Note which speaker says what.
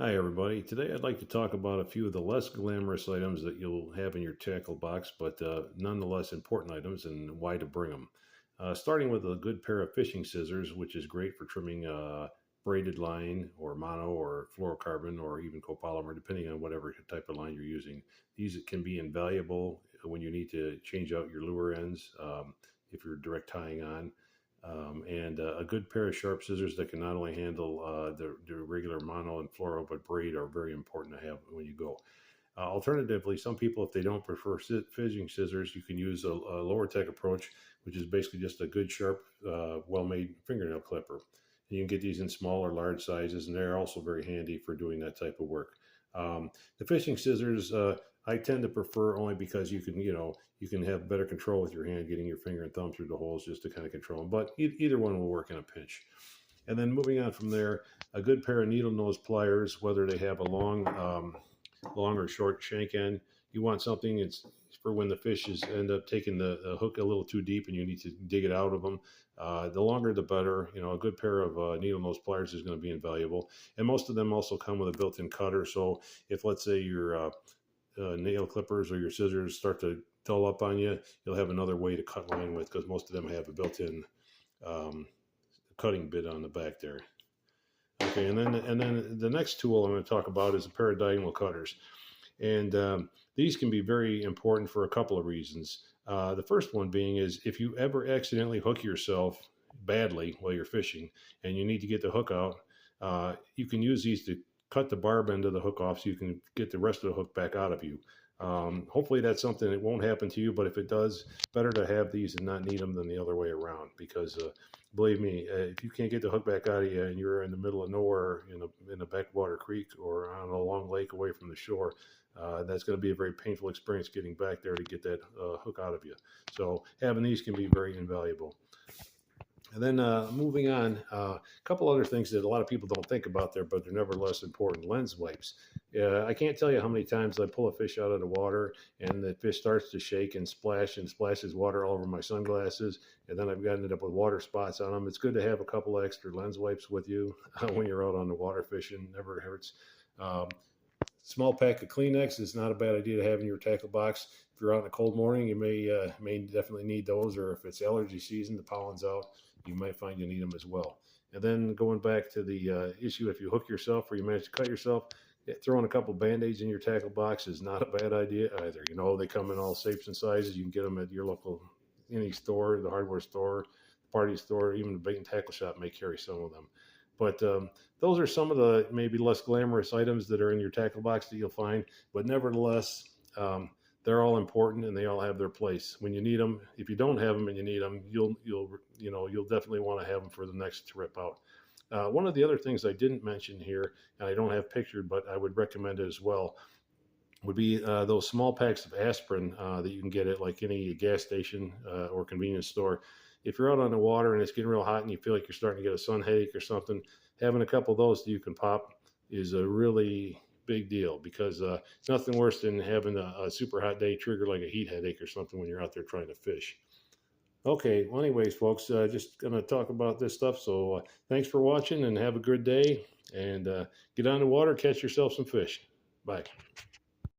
Speaker 1: Hi, everybody. Today I'd like to talk about a few of the less glamorous items that you'll have in your tackle box, but nonetheless important items and why to bring them. Starting with a good pair of fishing scissors, which is great for trimming braided line or mono or fluorocarbon or even copolymer, depending on whatever type of line you're using. These can be invaluable when you need to change out your lure ends if you're direct tying on. And a good pair of sharp scissors that can not only handle the regular mono and fluoro, but braid are very important to have when you go. Alternatively, some people, if they don't prefer fishing scissors, you can use a lower tech approach, which is basically just a good, sharp, well-made fingernail clipper. And you can get these in small or large sizes, and they're also very handy for doing that type of work. The fishing scissors, I tend to prefer only because you can have better control with your hand, getting your finger and thumb through the holes just to kind of control them. But either one will work in a pinch. And then moving on from there, a good pair of needle nose pliers, whether they have a long or short shank end. You want something it's for when the fishes end up taking the hook a little too deep and you need to dig it out of them. The longer the better. You know, a good pair of needle nose pliers is going to be invaluable. And most of them also come with a built-in cutter. So if, let's say, your nail clippers or your scissors start to dull up on you, you'll have another way to cut line with, because most of them have a built-in um, cutting bit on the back there. Okay, and then the next tool I'm going to talk about is a pair of diagonal cutters, and these can be very important for a couple of reasons. The first one being is if you ever accidentally hook yourself badly while you're fishing and you need to get the hook out, you can use these to cut the barb end of the hook off so you can get the rest of the hook back out of you. Hopefully that's something that won't happen to you, but if it does, better to have these and not need them than the other way around, because believe me, if you can't get the hook back out of you and you're in the middle of nowhere in a backwater creek or on a long lake away from the shore, that's going to be a very painful experience getting back there to get that hook out of you. So having these can be very invaluable. And then moving on, a couple other things that a lot of people don't think about there, but they're nevertheless important. Lens wipes. I can't tell you how many times I pull a fish out of the water and the fish starts to shake and splashes water all over my sunglasses, and then I've gotten it up with water spots on them. It's good to have a couple of extra lens wipes with you when you're out on the water fishing. Never hurts. Um, Small pack of Kleenex is not a bad idea to have in your tackle box. If you're out in a cold morning, you may definitely need those, or if it's allergy season, the pollen's out, you might find you need them as well. And then going back to the issue, if you hook yourself or you manage to cut yourself, throwing a couple Band-Aids in your tackle box is not a bad idea either. You know, they come in all shapes and sizes. You can get them at your local, any store, the hardware store, the party store, even the bait and tackle shop may carry some of them. But those are some of the maybe less glamorous items that are in your tackle box that you'll find. But nevertheless, they're all important and they all have their place when you need them. If you don't have them and you need them, you'll definitely want to have them for the next trip out. One of the other things I didn't mention here, and I don't have pictured, but I would recommend it as well, would be those small packs of aspirin that you can get at like any gas station or convenience store. If you're out on the water and it's getting real hot and you feel like you're starting to get a sun headache or something, having a couple of those that you can pop is a really big deal, because it's nothing worse than having a super hot day trigger like a heat headache or something when you're out there trying to fish. Okay, well, anyways, folks, just going to talk about this stuff. So thanks for watching and have a good day, and get on the water, catch yourself some fish. Bye.